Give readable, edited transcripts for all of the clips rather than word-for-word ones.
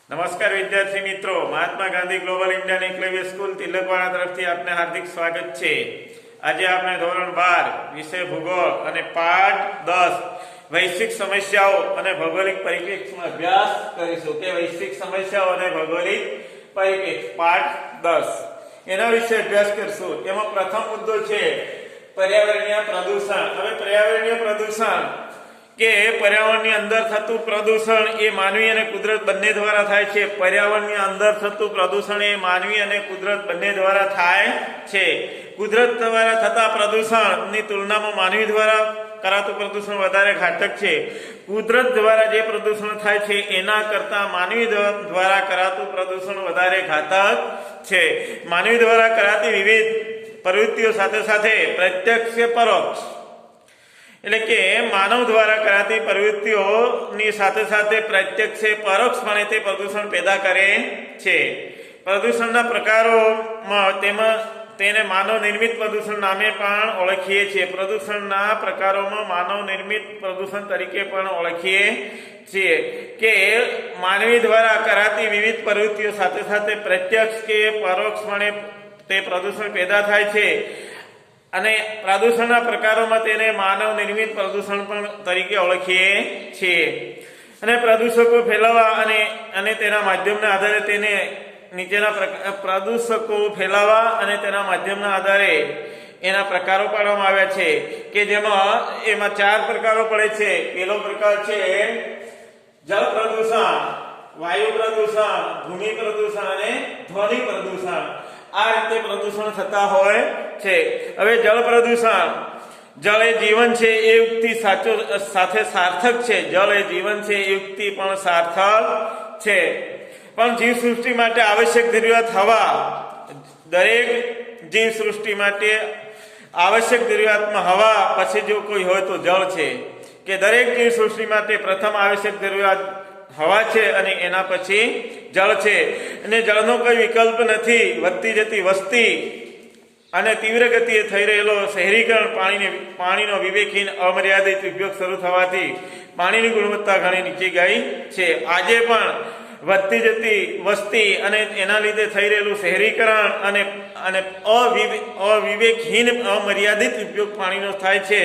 નમસ્કાર વિદ્યાર્થી મિત્રો, Mahatma Gandhi global Indian Eklavya school Tilakwada તરફથી આપને હાર્દિક સ્વાગત છે। આજે આપણે ધોરણ 12 વિષય ભૂગોળ અને પાઠ 10 વૈશ્વિક સમસ્યાઓ અને ભૌગોલિક પરિપ્રેક્ષ્યનો અભ્યાસ કરીશું કે વૈશ્વિક સમસ્યાઓ અને ભૌગોલિક પરિપ્રેક્ષ્ય પાઠ 10 એના વિશે અભ્યાસ કરશું। એમાં પ્રથમ મુદ્દો છે પર્યાવરણીય પ્રદૂષણ। હવે પર્યાવરણીય પ્રદૂષણ કે પર્યાવરણની અંદર થતું પ્રદૂષણ એ માનવી અને કુદરત બંને દ્વારા થાય છે। પર્યાવરણની અંદર થતું પ્રદૂષણ એ માનવી અને કુદરત બંને દ્વારા થાય છે। કુદરત દ્વારા થતા પ્રદૂષણની તુલનામાં માનવી દ્વારા કરાતું પ્રદૂષણ વધારે ઘાતક છે। કુદરત દ્વારા જે પ્રદૂષણ થાય છે એના કરતાં માનવી દ્વારા કરાતું પ્રદૂષણ વધારે ઘાતક છે। માનવી દ્વારા કરાતી વિવિધ પ્રવૃત્તિઓ સાથે સાથે પ્રત્યક્ષ કે પરોક્ષ એટલે કે માનવ દ્વારા કરાતી પ્રવૃત્તિઓની સાથે સાથે પ્રત્યક્ષ પરોક્ષપણે તે પ્રદૂષણ પેદા કરે છે। પ્રદૂષણના પ્રકારોમાં તેને માનવ નિર્મિત પ્રદૂષણ નામે પણ ઓળખીએ છીએ। પ્રદૂષણના પ્રકારોમાં માનવ નિર્મિત પ્રદૂષણ તરીકે પણ ઓળખીએ છીએ કે માનવી દ્વારા કરાતી વિવિધ પ્રવૃત્તિઓ સાથે સાથે પ્રત્યક્ષ કે પરોક્ષપણે તે પ્રદૂષણ પેદા થાય છે અને પ્રદૂષણના પ્રકારોમાં તેને માનવ નિર્મિત પ્રદૂષણ પણ તરીકે ઓળખીએ છીએ। અને પ્રદૂષકો ફેલાવવા અને તેના માધ્યમના આધારે તેને નીચેના પ્રદૂષકો ફેલાવવા અને તેના માધ્યમના આધારે એના પ્રકારો પાડવામાં આવ્યા છે કે એમાં 4 પ્રકારો પડે છે। પહેલો પ્રકાર છે જળ પ્રદૂષણ, વાયુ પ્રદૂષણ, ભૂમિ પ્રદૂષણ અને ધ્વનિ પ્રદૂષણ। આ રીતે પ્રદૂષણ થતા હોય છે। હવે જળ પ્રદૂષણ, જળ એ જીવન છે એ યુક્તિ સાથે સાર્થક છે। જળ એ જીવન છે એ યુક્તિ પણ સાર્થક છે, પણ જીવસૃષ્ટિ માટે આવશ્યક જરૂરિયાત હવા, દરેક જીવસૃષ્ટિ માટે આવશ્યક જરૂરિયાતમાં હવા, પછી જો કોઈ હોય તો જળ છે કે દરેક જીવસૃષ્ટિ માટે પ્રથમ આવશ્યક જરૂરિયાત હવા છે અને એના પછી જળ છે। અને જળનો કોઈ વિકલ્પ નથી। વધતી જતી વસ્તી અને તીવ્ર ગતિએ થઈ રહેલો શહેરીકરણ, પાણીનો વિવેકહીન અમર્યાદિત ઉપયોગ શરૂ થવાથી પાણીની ગુણવત્તા ઘણી નીચે ગઈ છે। આજે પણ વધતી જતી વસ્તી અને એના લીધે થઈ રહેલું શહેરીકરણ અને અવિવેકહીન અમર્યાદિત ઉપયોગ પાણીનો થાય છે,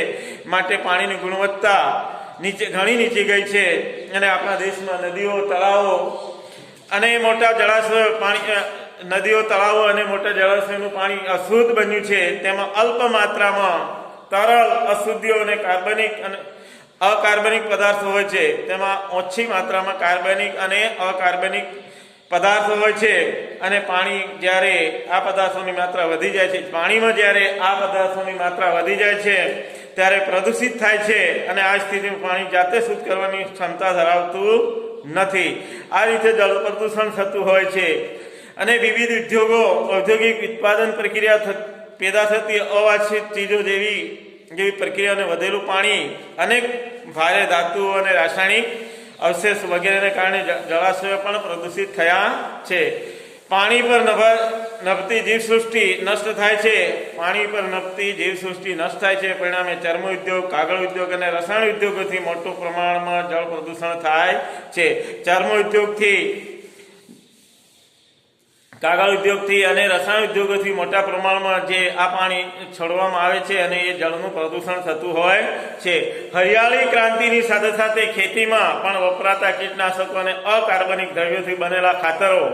માટે પાણીની ગુણવત્તા ઘણી નીચે ગઈ છે। અને આપણા દેશમાં નદીઓ, તળાવો અને મોટા જળાશયો નદીઓ, તળાવો અને મોટા જળાશયોનું પાણી અશુદ્ધ બન્યું છે। તેમાં અલ્પ માત્રામાં તરલ અશુદ્ધિઓ અને કાર્બનિક અને અકાર્બનિક પદાર્થો હોય છે। તેમાં ઓછી માત્રામાં કાર્બનિક અને અકાર્બનિક પદાર્થો હોય છે। અને પાણી જ્યારે આ પદાર્થોની માત્રા વધી જાય છે, પાણીમાં જ્યારે આ પદાર્થોની માત્રા વધી જાય છે ત્યારે પ્રદૂષિત થાય છે અને આ સ્થિતિમાં પાણી જાતે શુદ્ધ કરવાની ક્ષમતા ધરાવતું નથી। આ રીતે જળ પ્રદૂષણ થતું હોય છે। અને વિવિધ ઔદ્યોગિક ઉત્પાદન પ્રક્રિયા પેદા થતી અવાંછિત ચીજો જેવી પ્રક્રિયાને વધેલું પાણી, અનેક ભારે ધાતુઓ અને રાસાયણિક અવશેષ વગેરેને કારણે જળાશયો પણ પ્રદૂષિત થયા છે। પાણી પર નભતી જીવસૃષ્ટિ નષ્ટ થાય છે। પાણી પર નભતી જીવસૃષ્ટિ નષ્ટ થાય છે, પરિણામે ચર્મ ઉદ્યોગ, કાગળ ઉદ્યોગ અને રસાયણ ઉદ્યોગોથી મોટું પ્રમાણમાં જળ પ્રદૂષણ થાય છે। ચર્મ ઉદ્યોગથી, કાગળ ઉદ્યોગથી અને રસાયણ ઉદ્યોગોથી મોટા પ્રમાણમાં જે આ પાણી છોડવામાં આવે છે અને એ જળનું પ્રદૂષણ થતું હોય છે। હરિયાળી ક્રાંતિની સાથે સાથે ખેતીમાં પણ વપરાતા કીટનાશકો અને અકાર્બનિક દ્રવ્યોથી બનેલા ખાતરો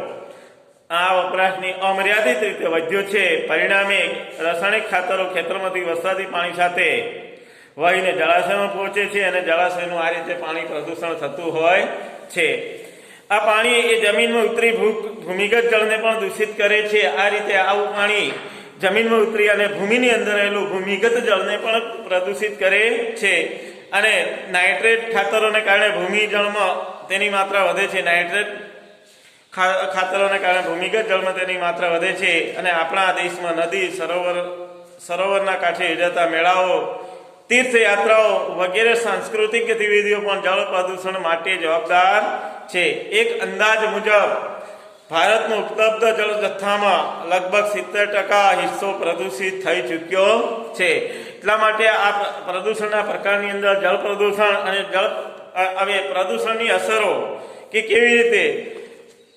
આ વપરાશની અમર્યાદિત રીતે વધ્યો છે। પરિણામે રાસાયણિક ખાતરો ખેતરમાંથી વરસાદી પાણી સાથે વહીને જળાશયમાં પહોંચે છે અને જળાશયનું આ રીતે પાણી પ્રદૂષણ થતું હોય છે। આ પાણી એ જમીનમાં ઉતરી ભૂમિગત જળને પણ દૂષિત કરે છે। આ રીતે આવું પાણી જમીનમાં ઉતરી અને ભૂમિની અંદર રહેલું ભૂમિગત જળને પણ પ્રદૂષિત કરે છે। અને નાઇટ્રેટ ખાતરોને કારણે ભૂમિ જળમાં તેની માત્રા વધે છે। નાઇટ્રેટ ખાતરોને કારણે ભૂમિગત જળમાં તેની માત્રા વધે છે। અને આપણા દેશમાં નદી, સરોવરના કાંઠે યોજાતા મેળાઓ, તીર્થયાત્રાઓ વગેરે સાંસ્કૃતિક ગતિવિધિઓ પણ જળ પ્રદૂષણ માટે જવાબદાર છે। એક અંદાજ મુજબ ભારતનો ઉપલબ્ધ જળ જથ્થામાં લગભગ 70% હિસ્સો પ્રદૂષિત થઈ ચૂક્યો છે। એટલા માટે આ પ્રદૂષણના પ્રકારની અંદર જળ પ્રદૂષણ અને હવે પ્રદૂષણની અસરો કે કેવી રીતે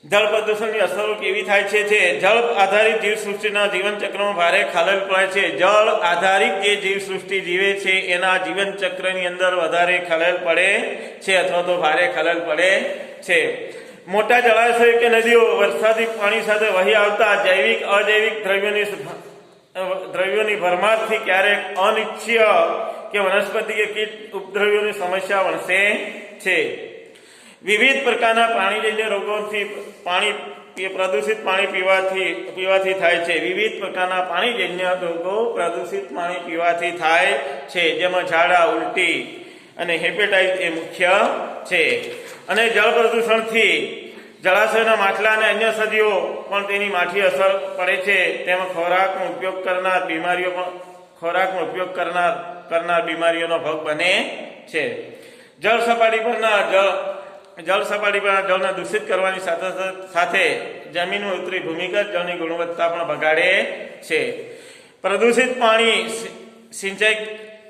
જળ પ્રદૂષણની અસરો કેવી થાય છે જળ આધારિત જીવસૃષ્ટિના જીવનચક્રમાં ભારે ખલેલ પડે છે. જળ આધારિત જે જીવસૃષ્ટિ જીવે છે એના જીવનચક્રની અંદર વધારે ખલેલ પડે છે અથવા તો ભારે ખલેલ પડે છે. મોટા જળાશયો કે નદીઓ વરસાદી પાણી સાથે વહી આવતા જૈવિક અજૈવિક દ્રવ્યોની ભરમારથી ક્યારેક અનિચ્છનીય કે વનસ્પતિ કે કીટ ઉપદ્રવ્યોની સમસ્યા વણસે છે. વિવિધ પ્રકારના પાણીજન્ય રોગોથી પ્રદૂષિત પાણી પીવાથી થાય છે. વિવિધ પ્રકારના પાણીજન્ય રોગો પ્રદૂષિત પાણી પીવાથી થાય છે, જેમાં ઝાડા, ઉલટી અને હેપેટાઇટિસ એ મુખ્ય છે. અને જળ પ્રદૂષણથી જળાશયના માછલા અને અન્ય સજીવો પણ તેની માઠી અસર પડે છે. તેમાં ખોરાકનો ઉપયોગ કરનાર બીમારીઓનો ભોગ બને છે. જળ સપાટી પરના જળને દૂષિત કરવાની સાથે જમીનમાં ઉતરી ભૂમિગત જળની ગુણવત્તા પણ બગાડે છે. પ્રદૂષિત પાણી સિંચાઈ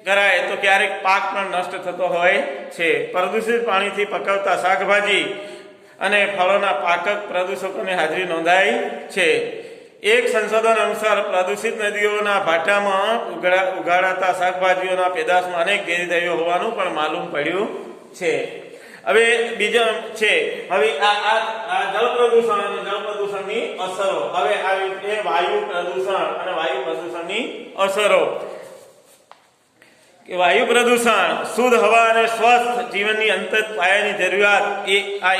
કરાય તો ક્યારેક પાક પણ નષ્ટ થતો હોય છે. પ્રદૂષિત પાણીથી પકવતા શાકભાજી અને ફળોના પાકક પ્રદૂષકોની હાજરી નોંધાઈ છે. એક સંશોધન અનુસાર પ્રદૂષિત નદીઓના ભાટામાં ઉગાડાતા શાકભાજીઓના પેદાશમાં અનેક ઝેરી દ્રવ્યો હોવાનું પણ માલુમ પડ્યું છે. હવે બીજા છે આ જળ પ્રદૂષણ અને જળ પ્રદૂષણની અસરો. હવે આવી છે વાયુ પ્રદૂષણ અને વાયુ પ્રદૂષણની અસરો. કે વાયુ પ્રદૂષણ શુદ્ધ હવા અને સ્વસ્થ જીવનની અંતત પાયાની જરૂરિયાત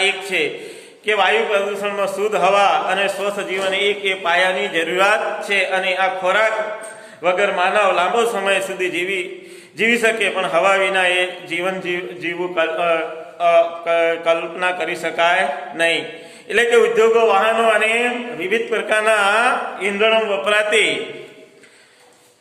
એક છે કે વાયુ પ્રદૂષણમાં શુદ્ધ હવા અને સ્વસ્થ જીવન એ પાયાની જરૂરિયાત છે. અને આ ખોરાક વગર માનવ લાંબો સમય સુધી જીવી શકે, પણ હવા વિના એ જીવન જીવવું કલ્પના કરી શકાય નહીં. એટલે કે ઉદ્યોગો, વાહનો અને વિવિધ પ્રકારના ઈંધણો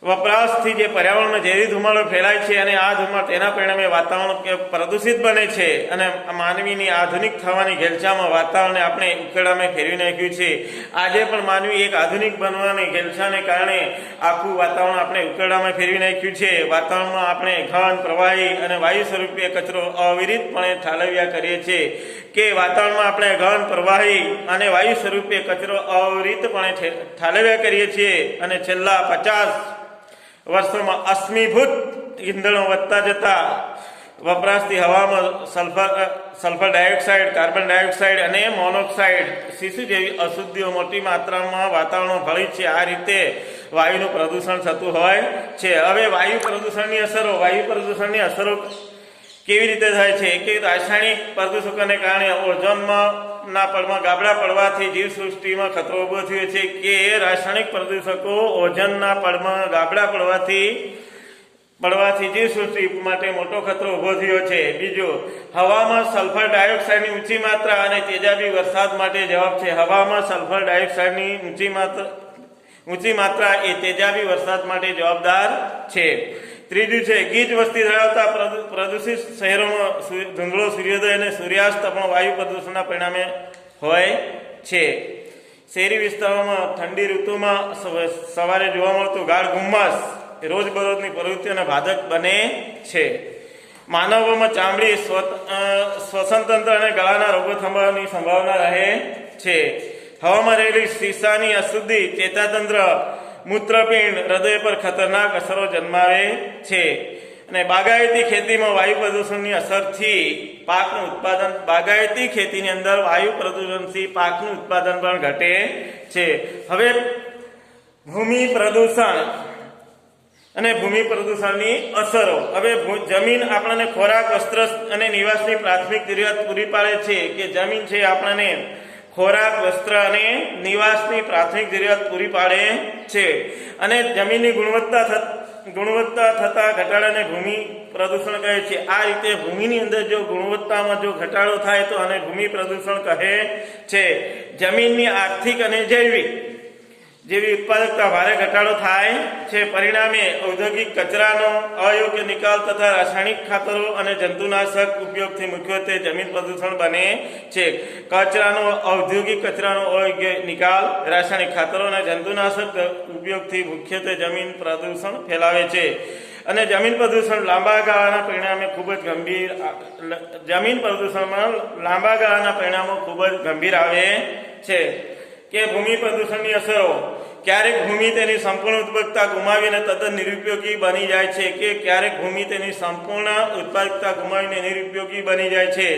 વપરાશથી જે પર્યાવરણમાં ઝેરી ધુમાડો ફેલાય છે અને આ ધુમાડો તેના પરિણામે વાતાવરણ પ્રદૂષિત બને છે. અને માનવીની આધુનિક થવાની ઘેલછામાં વાતાવરણને આપણે ઉકેડામાં ફેરવી નાખ્યું છે. આજે પણ માનવી એક આધુનિક બનવાની ઘેલછાને કારણે આખું વાતાવરણ આપણે ઉકેડામાં ફેરવી નાખ્યું છે. વાતાવરણમાં આપણે ઘન, પ્રવાહી અને વાયુ સ્વરૂપે કચરો અવિરતપણે ઠાલવ્યા કરીએ છીએ. કે વાતાવરણમાં આપણે ઘન, પ્રવાહી અને વાયુ સ્વરૂપે કચરો અવિરતપણે ઠાલવ્યા કરીએ છીએ. અને છેલ્લા 50 વર્ષોમાં અશ્મિભૂત ઈંધણો વધતા જતા વપરાશથી હવામાં સલ્ફર ડાયોક્સાઇડ, કાર્બન ડાયોક્સાઇડ અને મોનોક્સાઇડ, સીસી જેવી અશુદ્ધિઓ મોટી માત્રામાં વાતાવરણમાં ભળી છે. આ રીતે વાયુનું પ્રદૂષણ થતું હોય છે. હવે વાયુ પ્રદૂષણની અસરો કેવી રીતે થાય છે કે રાસાયણિક પ્રદૂષકોને કારણે ઓઝોનના પડમાં ગાબડા પડવાથી જીવસૃષ્ટિમાં ખતરો ઊભો થયો છે. કે રાસાયણિક પ્રદૂષકો ઓઝોનના પડમાં ગાબડા પડવાથી જીવસૃષ્ટિ માટે મોટો ખતરો ઊભો થયો છે. બીજો, હવામાં સલ્ફર ડાયોક્સાઇડની ઊંચી માત્રા અને તેજાબી વરસાદ માટે જવાબ છે. હવામાં સલ્ફર ડાયોક્સાઇડની ઊંચી માત્રા એ તેજાબી વરસાદ માટે જવાબદાર છે. ત્રીજું છે, ગીચ વસ્તી ધરાવતા પ્રદૂષિત શહેરોમાં ધૂંધળો સૂર્યોદય અને સૂર્યાસ્ત પણ વાયુ પ્રદૂષણના પરિણામે હોય છે. શહેરી વિસ્તારોમાં ઠંડી ઋતુમાં સવારે જોવા મળતું ગાઢ ધુમ્મસ રોજબરોજની પ્રવૃત્તિઓને બાધક બને છે. માનવોમાં ચામડી, શ્વસનતંત્ર અને ગળાના રોગો થવાની સંભાવના રહે છે. હવામાં રહેલી શીશાની અશુદ્ધિ ચેતાતંત્ર, મૂત્રપિંડ, હૃદય પર ખતરનાક અસરો જન્માવે છે. અને બાગાયતી ખેતીમાં વાયુ પ્રદૂષણની અસરથી બાગાયતી ખેતીની અંદર વાયુ પ્રદૂષણથી પાકનું ઉત્પાદન પણ ઘટે છે. હવે ભૂમિ પ્રદૂષણ અને ભૂમિ પ્રદૂષણની અસરો. હવે જમીન આપણને ખોરાક, વસ્ત્ર અને નિવાસની પ્રાથમિક જરૂરિયાત પૂરી પાડે છે. કે જમીન છે આપણને ખોરાક, વસ્ત્ર અને નિવાસની પ્રાથમિક જરૂરિયાત પૂરી પાડે છે. અને જમીનની ગુણવત્તા થતા ઘટાડાને ભૂમિ પ્રદૂષણ કહે છે. આ રીતે ભૂમિની અંદર જો ગુણવત્તામાં જો ઘટાડો થાય તો આને ભૂમિ પ્રદૂષણ કહે છે. જમીનની આર્થિક અને જૈવિક જેવી ઉત્પાદકતા ભારે ઘટાડો થાય છે. પરિણામે ઔદ્યોગિક કચરાનો અયોગ્ય નિકાલ તથા રાસાયણિક ખાતરો અને જંતુનાશક ઉપયોગથી મુખ્યત્વે જમીન પ્રદૂષણ બને છે. ઔદ્યોગિક કચરાનો અયોગ્ય નિકાલ, રાસાયણિક ખાતરો અને જંતુનાશક ઉપયોગથી મુખ્યત્વે જમીન પ્રદૂષણ ફેલાવે છે. અને જમીન પ્રદૂષણ લાંબા ગાળાના પરિણામે ખૂબ જ ગંભીર આવે છે કે ભૂમિ પ્રદૂષણની અસરો. ક્યારેક ભૂમિ તેની સંપૂર્ણ ઉત્પાદકતા ગુમાવીને તદ્દન નિરુપયોગી બની જાય છે કે ક્યારેક ભૂમિ તેની સંપૂર્ણ ઉત્પાદકતા ગુમાવીને નિરુપયોગી બની જાય છે.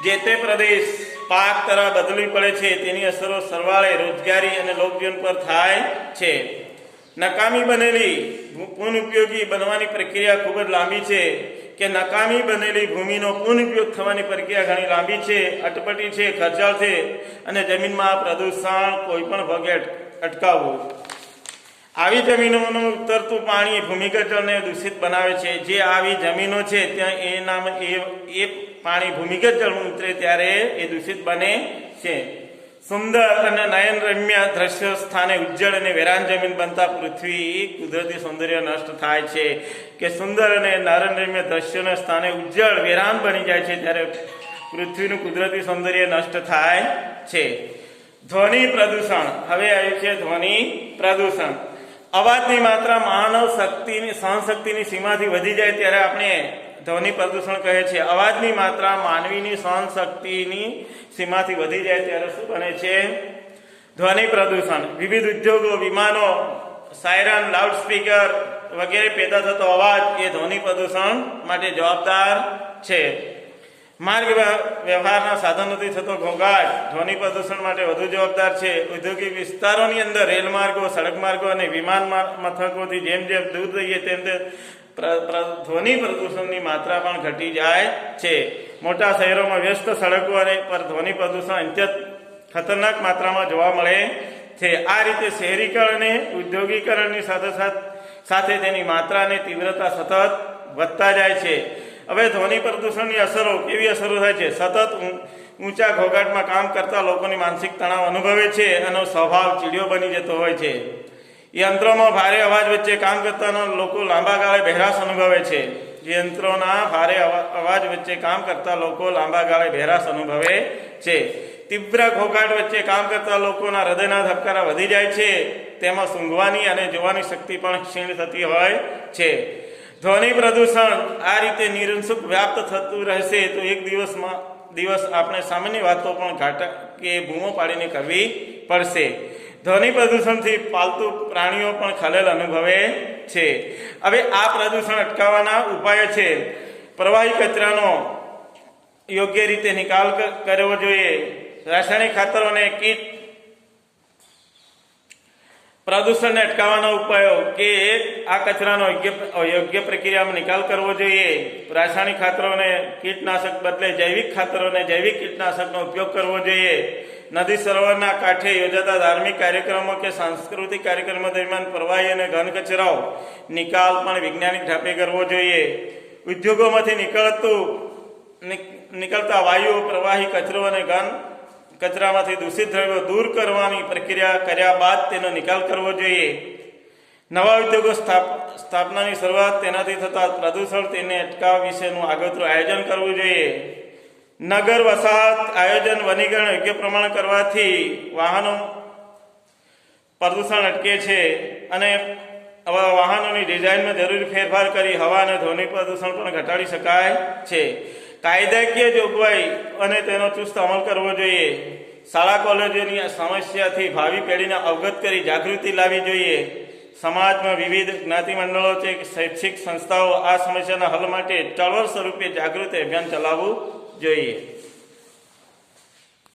જે તે પ્રદેશ પાક તરફ બદલવી પડે છે તેની અસરો સરવાળે રોજગારી અને લોકજીવન પર થાય છે. નકામી બનેલી પુનઃઉપયોગી બનવાની પ્રક્રિયા ખૂબ જ લાંબી છે કે નકામી બનેલી ભૂમિનો પુનઃઉપયોગ થવાની પ્રક્રિયા ઘણી લાંબી છે, અટપટી છે, ખર્ચાળ છે અને જમીનમાં પ્રદૂષણ કોઈ પણ ભોગે અટકાવવું. આવી જમીનોનું ઉતરતું પાણી ભૂમિગત જળને દૂષિત બનાવે છે. જે આવી જમીનો છે ત્યાં એ પાણી ભૂમિગત જળમાં ઉતરે ત્યારે એ દૂષિત બને છે. સુંદર અને નયનરમ્ય દ્રશ્ય સ્થાને ઉજ્જળ અને વેરાન જમીન બનતા પૃથ્વી કુદરતી સૌંદર્ય નષ્ટ થાય છે કે સુંદર અને નયનરમ્ય દ્રશ્યોના સ્થાને ઉજ્જળ વેરાન બની જાય છે ત્યારે પૃથ્વીનું કુદરતી સૌંદર્ય નષ્ટ થાય છે. ધ્વનિ પ્રદૂષણ. હવે આવ્યું છે ધ્વનિ પ્રદૂષણ. અવાજની માત્રા માનવ શક્તિની સહનશક્તિની સીમાથી વધી જાય ત્યારે આપણે ધ્વનિ પ્રદૂષણ કહે છે. અવાજની માત્રા માનવીની સહનશક્તિની સીમાથી વધી જાય ત્યારે શું બને છે? ધ્વનિ પ્રદૂષણ. વિવિધ ઉદ્યોગો, વિમાનો, સાયરન, લાઉડસ્પીકર વગેરે પેદા થતો અવાજ એ ધ્વનિ પ્રદૂષણ માટે જવાબદાર છે. માર્ગ વ્યવહારના સાધનોથી થતો ઘોંઘાટ ધ્વનિ પ્રદૂષણ માટે વધુ જવાબદાર છે. ઔદ્યોગિક વિસ્તારોની અંદર રેલમાર્ગો, સડક માર્ગો અને વિમાન મથકોથી જેમ જેમ દૂર રહીએ તેમ તેમ ધ્વનિ પ્રદૂષણની માત્રા પણ ઘટી જાય છે. મોટા શહેરોમાં વ્યસ્ત સડકો અને પર ધ્વનિ પ્રદૂષણ અત્યંત ખતરનાક માત્રામાં જોવા મળે છે. આ રીતે શહેરીકરણ અને ઉદ્યોગીકરણની સાથે તેની માત્રા અને તીવ્રતા સતત વધતા જાય છે. હવે ધ્વનિ પ્રદૂષણની અસરો કેવી અસરો થાય છે? સતત ઊંચા ઘોંઘાટમાં કામ કરતા લોકોની માનસિક તણાવ અનુભવે છે અને સ્વભાવ ચીડિયો બની જતો હોય છે. યંત્રોમાં ભારે અવાજ વચ્ચે કામ કરતા લોકો લાંબા ગાળે બહેરાશ અનુભવે છે. યંત્રોના ભારે અવાજ વચ્ચે કામ કરતા લોકો લાંબા ગાળે બહેરાશ અનુભવે છે. તીવ્ર ઘોંઘાટ વચ્ચે કામ કરતા લોકોના હૃદયના ધબકારા વધી જાય છે. તેમાં સૂંઘવાની અને જોવાની શક્તિ પણ ક્ષીણ થતી હોય છે. ધ્વનિ પ્રદૂષણ આ રીતે નિરંકુશ વ્યાપ્ત થતું રહેશે તો એક દિવસ આપણે સામાન્ય વાતો પણ ઘાટા કે બૂમો પાડીને કરવી પડશે. ધ્વનિ પ્રદૂષણથી પાલતુ પ્રાણીઓ પણ ખલેલ અનુભવે છે. હવે આ પ્રદૂષણ અટકાવવાના ઉપાયો છે. પ્રવાહી કચરાનો યોગ્ય રીતે નિકાલ કરવો જોઈએ. રાસાયણિક ખાતરો અને કીટ પ્રદૂષણને અટકાવવાના ઉપાયો કે આ કચરાનો યોગ્ય પ્રક્રિયામાં નિકાલ કરવો જોઈએ. રાસાયણિક ખાતરો અને કીટનાશક બદલે જૈવિક ખાતરો અને જૈવિક કીટનાશકનો ઉપયોગ કરવો જોઈએ. નદી સરોવરના કાંઠે યોજાતા ધાર્મિક કાર્યક્રમો કે સાંસ્કૃતિક કાર્યક્રમો દરમિયાન પ્રવાહી અને ઘન કચરાઓ નિકાલ પણ વૈજ્ઞાનિક ઢાપે કરવો જોઈએ. ઉદ્યોગોમાંથી નીકળતા વાયુઓ, પ્રવાહી કચરો અને ઘન કચરામાંથી દૂષિત દ્રવ્યો દૂર કરવાની પ્રક્રિયા કર્યા બાદ તેનો નિકાલ કરવો જોઈએ. નવા ઉદ્યોગો સ્થાપનાની શરૂઆત, તેનાથી થતા પ્રદૂષણ તેને અટકાવવા વિશેનું આગોતરું આયોજન કરવું જોઈએ. નગર વસાહત આયોજન વનીકરણ યોગ્ય પ્રમાણ કરવાથી વાહનો પ્રદૂષણ અટકે છે અને વાહનોની ડિઝાઇનમાં જરૂરી ફેરફાર કરી હવા અને ધ્વનિ પ્રદૂષણ પણ ઘટાડી શકાય છે. કાયદાકીય જોગવાઈ અને તેનો ચુસ્ત અમલ કરવો જોઈએ. શાળા કોલેજોની સમસ્યાથી ભાવિ પેઢીને અવગત કરી જાગૃતિ લાવવી જોઈએ. સમાજમાં વિવિધ જ્ઞાતિ મંડળો છે, શૈક્ષિક સંસ્થાઓ આ સમસ્યાના હલ માટે ચળવળ સ્વરૂપે જાગૃતિ અભિયાન ચલાવવું જોઈએ.